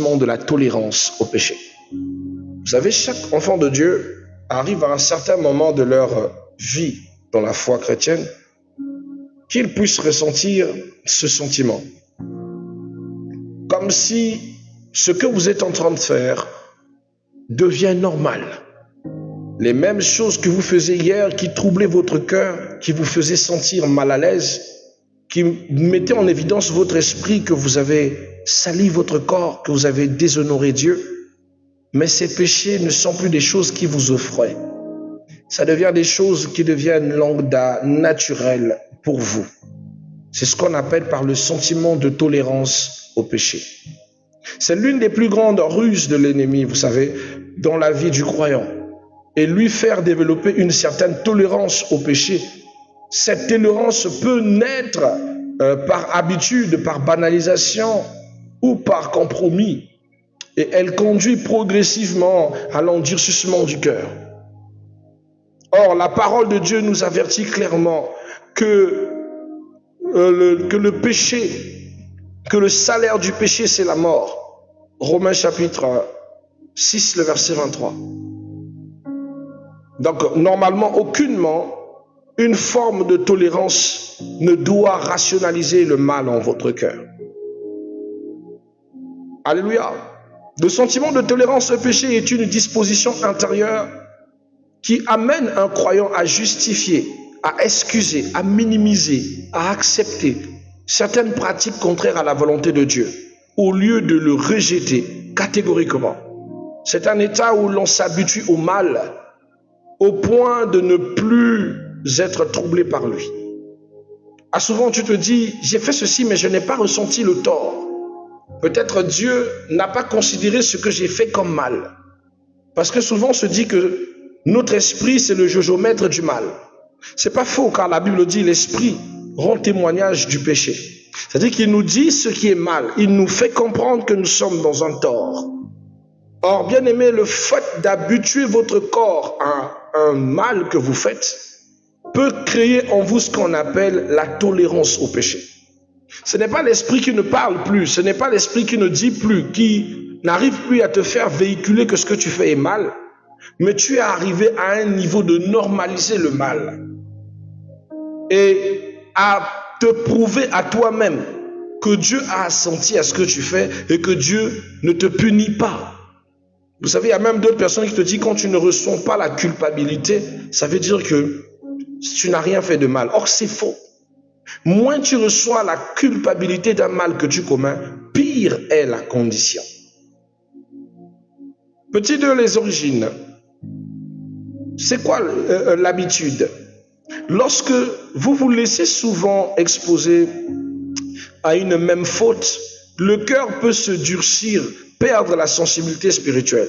de la tolérance au péché. Vous savez, chaque enfant de Dieu arrive à un certain moment de leur vie dans la foi chrétienne qu'ils puissent ressentir ce sentiment. Comme si ce que vous êtes en train de faire devient normal. Les mêmes choses que vous faisiez hier qui troublaient votre cœur, qui vous faisaient sentir mal à l'aise, qui mettaient en évidence votre esprit que vous avez sali votre corps, que vous avez déshonoré Dieu. Mais ces péchés ne sont plus des choses qui vous offraient. Ça devient des choses qui deviennent lambda, naturelles pour vous. C'est ce qu'on appelle par le sentiment de tolérance au péché. C'est l'une des plus grandes ruses de l'ennemi, vous savez, dans la vie du croyant. Et lui faire développer une certaine tolérance au péché. Cette tolérance peut naître par habitude, par banalisation ou par compromis. Et elle conduit progressivement à l'endurcissement du cœur. Or, la parole de Dieu nous avertit clairement que le péché, que le salaire du péché, c'est la mort. Romains chapitre 6, le verset 23. Donc, normalement, aucunement, une forme de tolérance ne doit rationaliser le mal en votre cœur. Alléluia. Le sentiment de tolérance au péché est une disposition intérieure qui amène un croyant à justifier, à excuser, à minimiser, à accepter certaines pratiques contraires à la volonté de Dieu, au lieu de le rejeter catégoriquement. C'est un état où l'on s'habitue au mal, au point de ne plus être troublé par lui. Ah, souvent tu te dis, j'ai fait ceci mais je n'ai pas ressenti le tort. Peut-être Dieu n'a pas considéré ce que j'ai fait comme mal. Parce que souvent on se dit que notre esprit c'est le jugomètre du mal. C'est pas faux car la Bible dit l'esprit rend témoignage du péché. C'est-à-dire qu'il nous dit ce qui est mal. Il nous fait comprendre que nous sommes dans un tort. Or, bien aimé, le fait d'habituer votre corps à un mal que vous faites peut créer en vous ce qu'on appelle la tolérance au péché. Ce n'est pas l'esprit qui ne parle plus, ce n'est pas l'esprit qui ne dit plus, qui n'arrive plus à te faire véhiculer que ce que tu fais est mal, mais tu es arrivé à un niveau de normaliser le mal et à te prouver à toi-même que Dieu a assenti à ce que tu fais et que Dieu ne te punit pas. Vous savez, il y a même d'autres personnes qui te disent quand tu ne ressens pas la culpabilité, ça veut dire que tu n'as rien fait de mal. Or, c'est faux. Moins tu reçois la culpabilité d'un mal que tu commets, pire est la condition. Petit 2, les origines. C'est quoi l'habitude? Lorsque vous vous laissez souvent exposer à une même faute, le cœur peut se durcir, perdre la sensibilité spirituelle.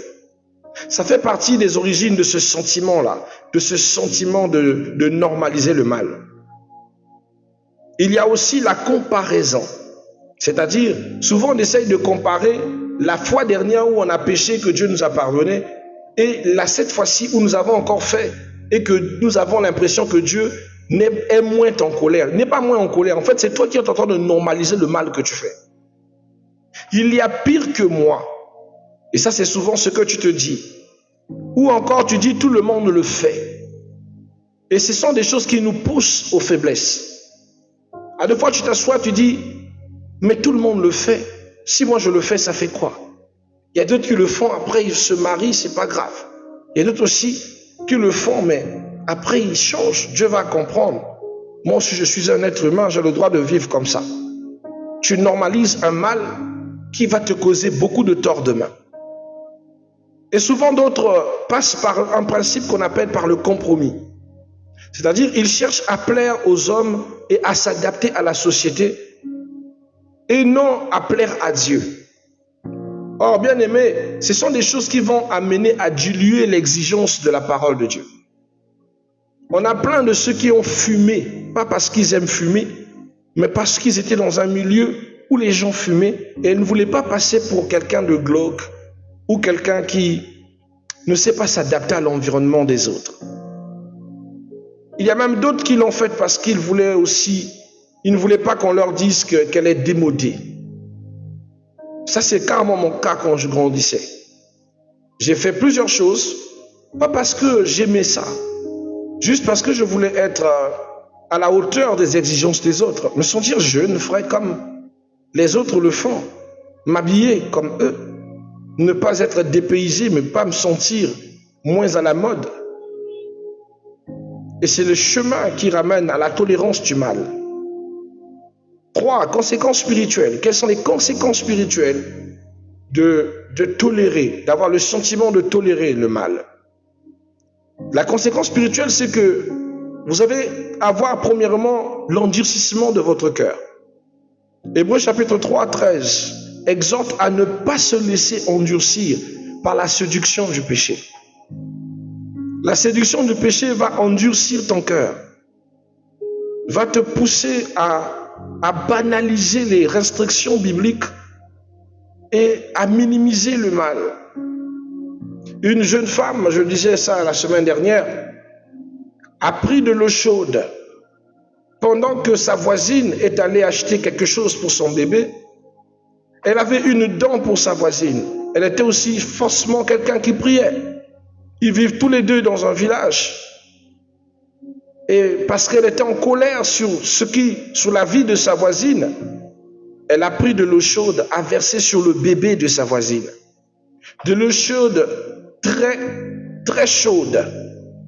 Ça fait partie des origines de ce sentiment-là, de ce sentiment de normaliser le mal. Il y a aussi la comparaison. C'est-à-dire, souvent on essaye de comparer la fois dernière où on a péché, que Dieu nous a pardonné, et cette fois-ci où nous avons encore fait, et que nous avons l'impression que Dieu est moins en colère. N'est pas moins en colère. En fait, c'est toi qui es en train de normaliser le mal que tu fais. Il y a pire que moi. Et ça, c'est souvent ce que tu te dis. Ou encore, tu dis, tout le monde le fait. Et ce sont des choses qui nous poussent aux faiblesses. À deux fois, tu t'assois, tu dis, mais tout le monde le fait. Si moi je le fais, ça fait quoi? Il y a d'autres qui le font, après ils se marient, c'est pas grave. Il y a d'autres aussi qui le font, mais après ils changent. Dieu va comprendre. Moi aussi, je suis un être humain, j'ai le droit de vivre comme ça. Tu normalises un mal qui va te causer beaucoup de tort demain. Et souvent d'autres passent par un principe qu'on appelle par le compromis. C'est-à-dire, ils cherchent à plaire aux hommes et à s'adapter à la société et non à plaire à Dieu. Or, bien aimé, ce sont des choses qui vont amener à diluer l'exigence de la parole de Dieu. On a plein de ceux qui ont fumé, pas parce qu'ils aiment fumer, mais parce qu'ils étaient dans un milieu où les gens fumaient et ils ne voulaient pas passer pour quelqu'un de glauque ou quelqu'un qui ne sait pas s'adapter à l'environnement des autres. Il y a même d'autres qui l'ont fait parce qu'ils ne voulaient pas qu'on leur dise qu'elle est démodée. Ça, c'est carrément mon cas quand je grandissais. J'ai fait plusieurs choses, pas parce que j'aimais ça, juste parce que je voulais être à la hauteur des exigences des autres, me sentir jeune, frais comme les autres le font, m'habiller comme eux, ne pas être dépaysé, mais pas me sentir moins à la mode. Et c'est le chemin qui ramène à la tolérance du mal. 3. Conséquences spirituelles. Quelles sont les conséquences spirituelles de tolérer, d'avoir le sentiment de tolérer le mal? La conséquence spirituelle, c'est que vous allez avoir premièrement l'endurcissement de votre cœur. Hébreux chapitre 3, 13 exhorte à ne pas se laisser endurcir par la séduction du péché. La séduction du péché va endurcir ton cœur, va te pousser à banaliser les restrictions bibliques et à minimiser le mal. Une jeune femme, je disais ça la semaine dernière, a pris de l'eau chaude pendant que sa voisine est allée acheter quelque chose pour son bébé. Elle avait une dent pour sa voisine. Elle était aussi forcément quelqu'un qui priait. Ils vivent tous les deux dans un village. Et parce qu'elle était en colère sur la vie de sa voisine, elle a pris de l'eau chaude à verser sur le bébé de sa voisine. De l'eau chaude très, très chaude,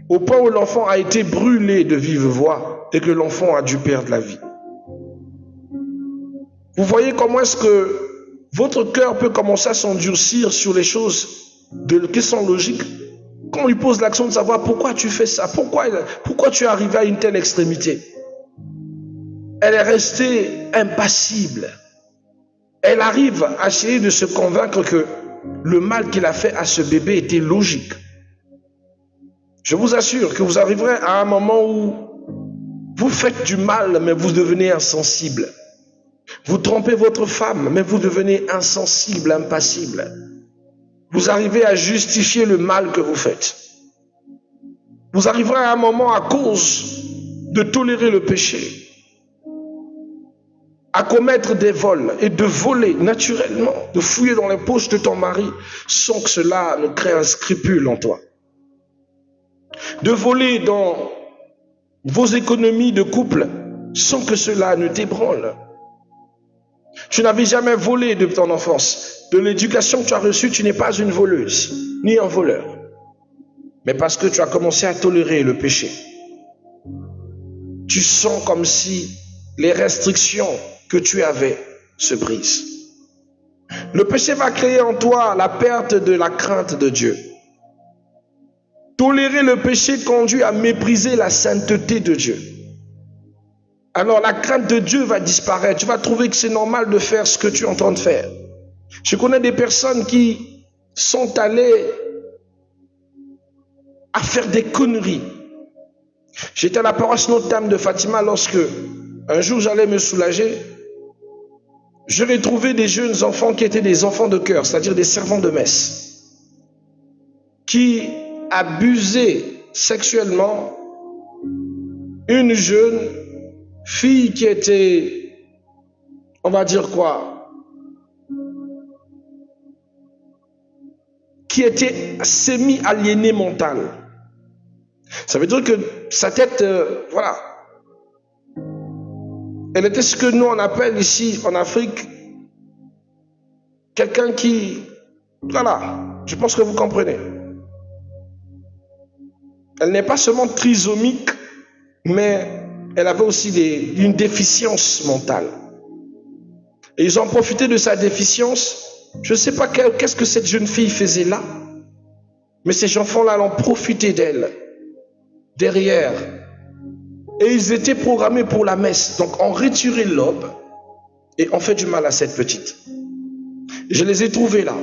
au point où l'enfant a été brûlé de vive voix et que l'enfant a dû perdre la vie. Vous voyez comment est-ce que votre cœur peut commencer à s'endurcir sur les choses qui sont logiques. Quand on lui pose l'action de savoir pourquoi tu fais ça, pourquoi tu es arrivé à une telle extrémité. Elle est restée impassible. Elle arrive à essayer de se convaincre que le mal qu'il a fait à ce bébé était logique. Je vous assure que vous arriverez à un moment où vous faites du mal, mais vous devenez insensible. Vous trompez votre femme, mais vous devenez insensible, impassible. Vous arrivez à justifier le mal que vous faites. Vous arriverez à un moment, à cause de tolérer le péché, à commettre des vols et de voler naturellement, de fouiller dans les poches de ton mari sans que cela ne crée un scrupule en toi. De voler dans vos économies de couple sans que cela ne t'ébranle. Tu n'avais jamais volé de ton enfance. De l'éducation que tu as reçue, tu n'es pas une voleuse, ni un voleur. Mais parce que tu as commencé à tolérer le péché. Tu sens comme si les restrictions que tu avais se brisent. Le péché va créer en toi la perte de la crainte de Dieu. Tolérer le péché conduit à mépriser la sainteté de Dieu. Alors la crainte de Dieu va disparaître. Tu vas trouver que c'est normal de faire ce que tu es en train de faire. Je connais des personnes qui sont allées à faire des conneries. J'étais à la paroisse Notre-Dame de Fatima lorsque un jour j'allais me soulager. Je vais trouver des jeunes enfants qui étaient des enfants de cœur, c'est-à-dire des servants de messe, qui abusaient sexuellement une jeune fille qui était, on va dire quoi, qui était semi-aliénée mentale. Ça veut dire que sa tête, voilà, elle était ce que nous on appelle ici en Afrique quelqu'un qui, voilà, je pense que vous comprenez. Elle n'est pas seulement trisomique, mais elle avait aussi une déficience mentale. Et ils ont profité de sa déficience. Je ne sais pas qu'est-ce que cette jeune fille faisait là, mais ces enfants-là l'ont profité d'elle, derrière. Et ils étaient programmés pour la messe. Donc on retirait l'aube et on fait du mal à cette petite. Je les ai trouvés là.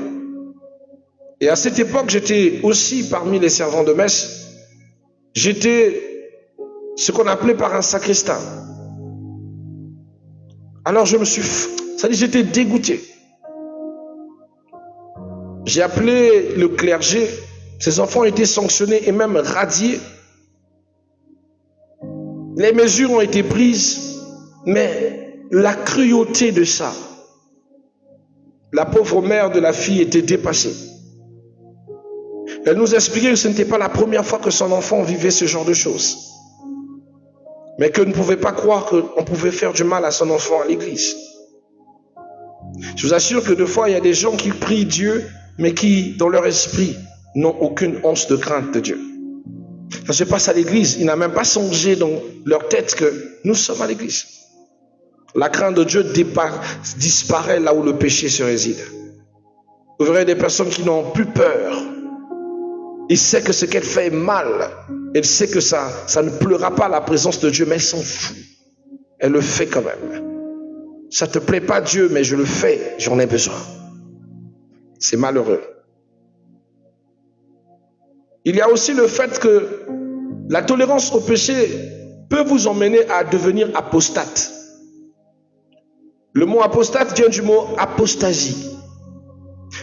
Et à cette époque, j'étais aussi parmi les servants de messe. J'étais ce qu'on appelait par un sacristain. Alors j'étais dégoûté. J'ai appelé le clergé. Ces enfants étaient sanctionnés et même radiés. Les mesures ont été prises, mais la cruauté de ça la pauvre mère de la fille était dépassée. Elle nous expliquait que ce n'était pas la première fois que son enfant vivait ce genre de choses. Mais qu'elle ne pouvait pas croire qu'on pouvait faire du mal à son enfant à l'église. Je vous assure que des fois, il y a des gens qui prient Dieu, mais qui, dans leur esprit, n'ont aucune once de crainte de Dieu. Ça se passe à l'église. Ils n'ont même pas songé dans leur tête que nous sommes à l'église. La crainte de Dieu disparaît là où le péché se réside. Vous verrez des personnes qui n'ont plus peur. Ils savent que ce qu'elle fait est mal. Elle sait que ça ne pleura pas la présence de Dieu, mais elle s'en fout. Elle le fait quand même. Ça ne te plaît pas Dieu, mais je le fais, j'en ai besoin. C'est malheureux. Il y a aussi le fait que la tolérance au péché peut vous emmener à devenir apostate. Le mot apostate vient du mot apostasie.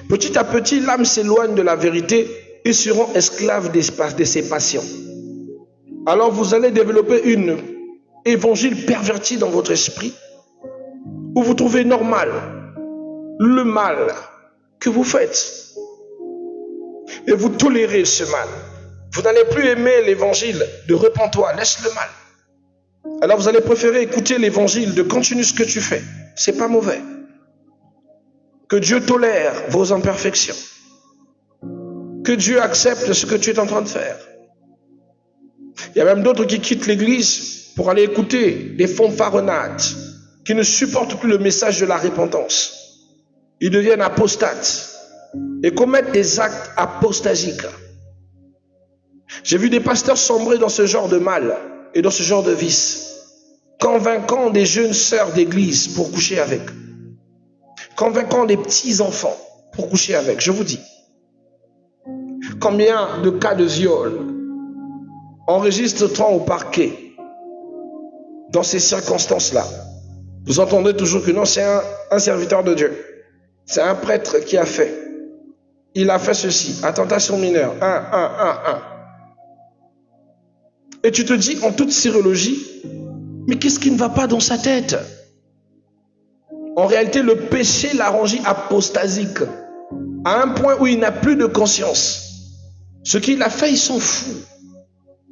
Petit à petit, l'âme s'éloigne de la vérité et se rend esclave de ses passions. Alors vous allez développer une évangile perverti dans votre esprit, où vous trouvez normal le mal que vous faites. Et vous tolérez ce mal. Vous n'allez plus aimer l'évangile de repens-toi, laisse le mal. Alors vous allez préférer écouter l'évangile de continue ce que tu fais. C'est pas mauvais. Que Dieu tolère vos imperfections. Que Dieu accepte ce que tu es en train de faire. Il y a même d'autres qui quittent l'église pour aller écouter des fanfaronnades, qui ne supportent plus le message de la repentance. Ils deviennent apostates et commettent des actes apostasiques. J'ai vu des pasteurs sombrer dans ce genre de mal et dans ce genre de vice, convainquant des jeunes sœurs d'église pour coucher avec, convainquant des petits enfants pour coucher avec. Je vous dis, combien de cas de viol enregistrent-on au parquet dans ces circonstances-là? Vous entendez toujours que non, c'est un serviteur de Dieu. C'est un prêtre qui a fait. Il a fait ceci, attentation mineure, 1. Et tu te dis en toute sérologie, mais qu'est-ce qui ne va pas dans sa tête? En réalité, le péché l'a rendu apostasique, à un point où il n'a plus de conscience. Ce qu'il a fait, il s'en fout.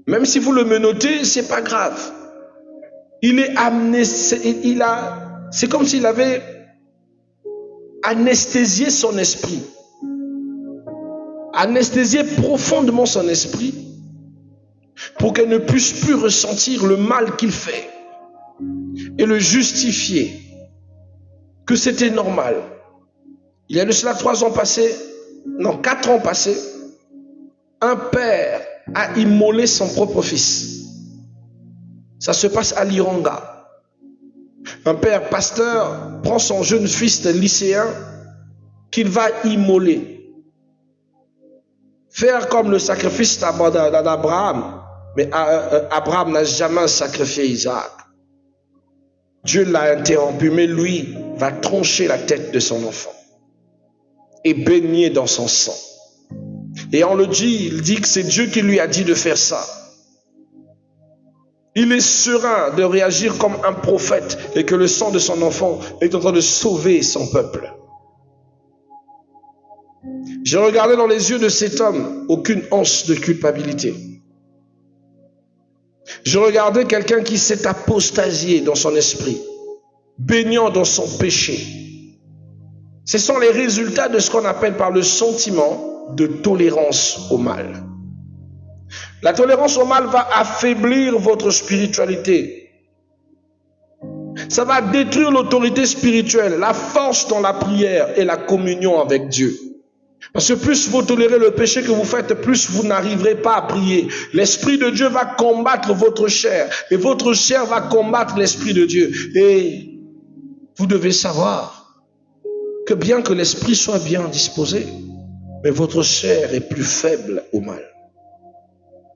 Même si vous le menottez, c'est pas grave. Il est amnésié, c'est comme s'il avait anesthésié son esprit. Anesthésié profondément son esprit pour qu'elle ne puisse plus ressentir le mal qu'il fait et le justifier, que c'était normal. Il y a de cela 4 ans passés, un père a immolé son propre fils. Ça se passe à l'Iranga. Un père pasteur prend son jeune fils de lycéen qu'il va immoler. Faire comme le sacrifice d'Abraham. Mais Abraham n'a jamais sacrifié Isaac. Dieu l'a interrompu, mais lui va trancher la tête de son enfant et baigner dans son sang. Et on le dit, il dit que c'est Dieu qui lui a dit de faire ça. Il est serein de réagir comme un prophète et que le sang de son enfant est en train de sauver son peuple. J'ai regardé dans les yeux de cet homme, aucune once de culpabilité. Je regardais quelqu'un qui s'est apostasié dans son esprit, baignant dans son péché. Ce sont les résultats de ce qu'on appelle par le sentiment de tolérance au mal. La tolérance au mal va affaiblir votre spiritualité. Ça va détruire l'autorité spirituelle, la force dans la prière et la communion avec Dieu. Parce que plus vous tolérez le péché que vous faites, plus vous n'arriverez pas à prier. L'Esprit de Dieu va combattre votre chair et votre chair va combattre l'Esprit de Dieu. Et vous devez savoir que bien que l'Esprit soit bien disposé, mais votre chair est plus faible au mal.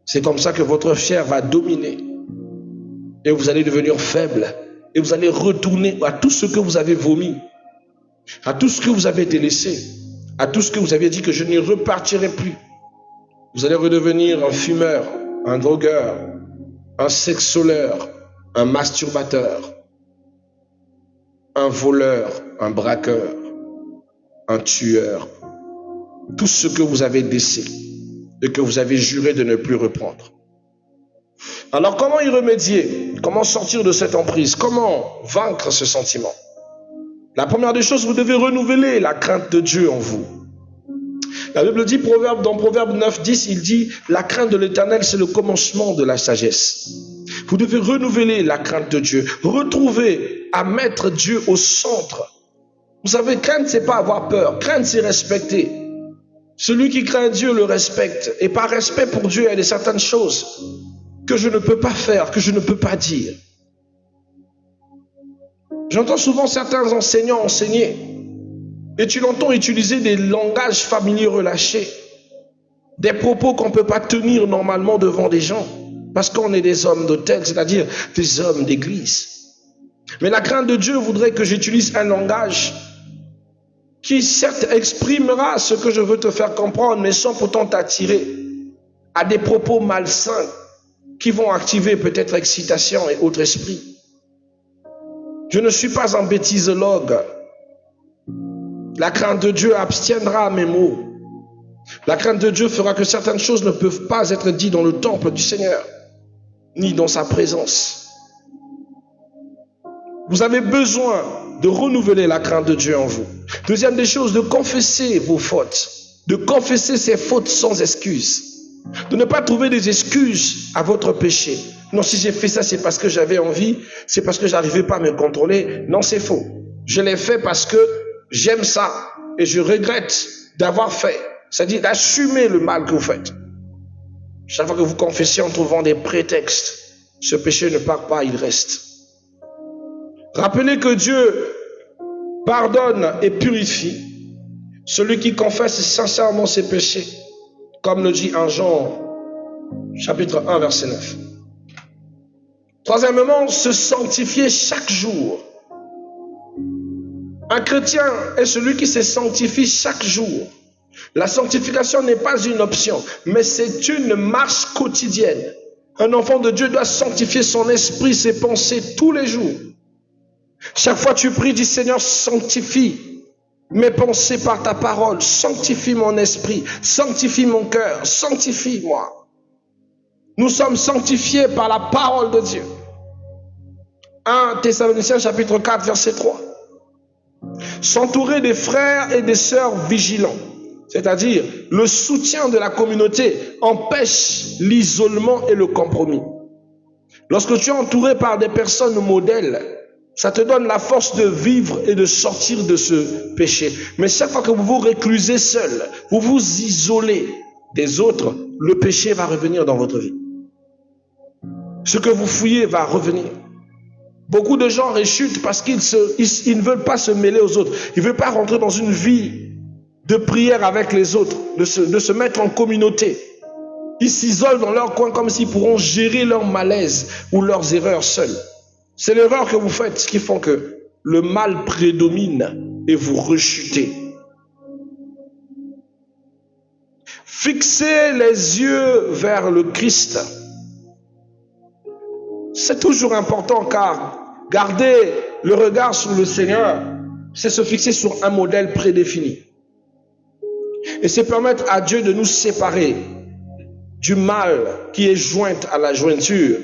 C'est comme ça que votre chair va dominer et vous allez devenir faible et vous allez retourner à tout ce que vous avez vomi, à tout ce que vous avez délaissé, à tout ce que vous avez dit que je n'y repartirai plus. Vous allez redevenir un fumeur, un drogueur, un sexoleur, un masturbateur, un voleur, un braqueur. un tueur. Tout ce que vous avez laissé et que vous avez juré de ne plus reprendre. Alors comment y remédier? Comment sortir de cette emprise? Comment vaincre ce sentiment? La première des choses, vous devez renouveler la crainte de Dieu en vous. La Bible dit, dans Proverbe 9, 10, il dit, la crainte de l'Éternel, c'est le commencement de la sagesse. Vous devez renouveler la crainte de Dieu, retrouver à mettre Dieu au centre. Vous savez, crainte, c'est pas avoir peur. Crainte, c'est respecter. Celui qui craint Dieu le respecte. Et par respect pour Dieu, il y a certaines choses que je ne peux pas faire, que je ne peux pas dire. J'entends souvent certains enseignants enseigner. Et tu l'entends utiliser des langages familiers relâchés. Des propos qu'on ne peut pas tenir normalement devant des gens. Parce qu'on est des hommes d'autel, c'est-à-dire des hommes d'église. Mais la crainte de Dieu voudrait que j'utilise un langage qui certes exprimera ce que je veux te faire comprendre, mais sans pourtant t'attirer à des propos malsains qui vont activer peut-être excitation et autres esprits. Je ne suis pas un bêtisologue. La crainte de Dieu abstiendra mes mots. La crainte de Dieu fera que certaines choses ne peuvent pas être dites dans le temple du Seigneur, ni dans sa présence. Vous avez besoin de renouveler la crainte de Dieu en vous. Deuxième des choses, de confesser vos fautes. De confesser ces fautes sans excuse. De ne pas trouver des excuses à votre péché. Non, si j'ai fait ça, c'est parce que j'avais envie, c'est parce que j'arrivais pas à me contrôler. Non, c'est faux. Je l'ai fait parce que j'aime ça et je regrette d'avoir fait. C'est-à-dire d'assumer le mal que vous faites. Chaque fois que vous confessez en trouvant des prétextes, ce péché ne part pas, il reste. Rappelez que Dieu pardonne et purifie celui qui confesse sincèrement ses péchés, comme le dit en Jean, chapitre 1, verset 9. Troisièmement, se sanctifier chaque jour. Un chrétien est celui qui se sanctifie chaque jour. La sanctification n'est pas une option, mais c'est une marche quotidienne. Un enfant de Dieu doit sanctifier son esprit, ses pensées tous les jours. Chaque fois que tu pries, dis Seigneur, sanctifie mes pensées par ta parole, sanctifie mon esprit, sanctifie mon cœur, sanctifie-moi. Nous sommes sanctifiés par la parole de Dieu. 1 Thessaloniciens chapitre 4 verset 3. S'entourer des frères et des sœurs vigilants, c'est-à-dire le soutien de la communauté empêche l'isolement et le compromis. Lorsque tu es entouré par des personnes modèles, ça te donne la force de vivre et de sortir de ce péché. Mais chaque fois que vous vous reclusez seul, vous vous isolez des autres, le péché va revenir dans votre vie. Ce que vous fouillez va revenir. Beaucoup de gens rechutent parce qu'ils ne veulent pas se mêler aux autres. Ils ne veulent pas rentrer dans une vie de prière avec les autres, de se mettre en communauté. Ils s'isolent dans leur coin comme s'ils pourront gérer leur malaise ou leurs erreurs seuls. C'est l'erreur que vous faites qui font que le mal prédomine et vous rechutez. Fixez les yeux vers le Christ. C'est toujours important car garder le regard sur le Seigneur, c'est se fixer sur un modèle prédéfini. Et c'est permettre à Dieu de nous séparer du mal qui est joint à la jointure,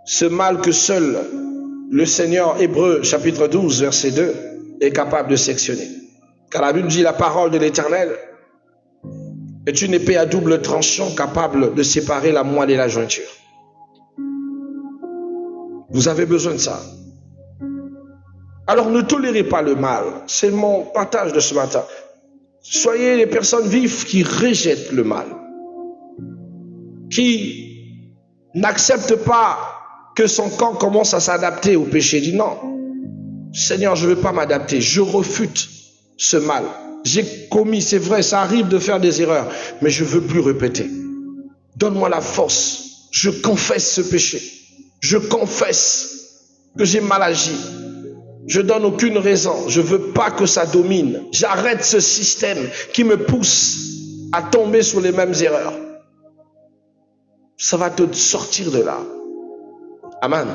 ce mal que seul le Seigneur, Hébreux chapitre 12 verset 2, est capable de sectionner. Car la Bible dit la parole de l'Éternel est une épée à double tranchant capable de séparer la moelle et la jointure. Vous avez besoin de ça. Alors ne tolérez pas le mal. C'est mon partage de ce matin. Soyez les personnes vives qui rejettent le mal. Qui n'acceptent pas que son corps commence à s'adapter au péché. Dit non, Seigneur, je ne veux pas m'adapter. Je refute ce mal. J'ai commis, c'est vrai, ça arrive de faire des erreurs, mais je ne veux plus répéter. Donne-moi la force. Je confesse ce péché. Je confesse que j'ai mal agi. Je donne aucune raison. Je ne veux pas que ça domine. J'arrête ce système qui me pousse à tomber sur les mêmes erreurs. Ça va te sortir de là. Amen.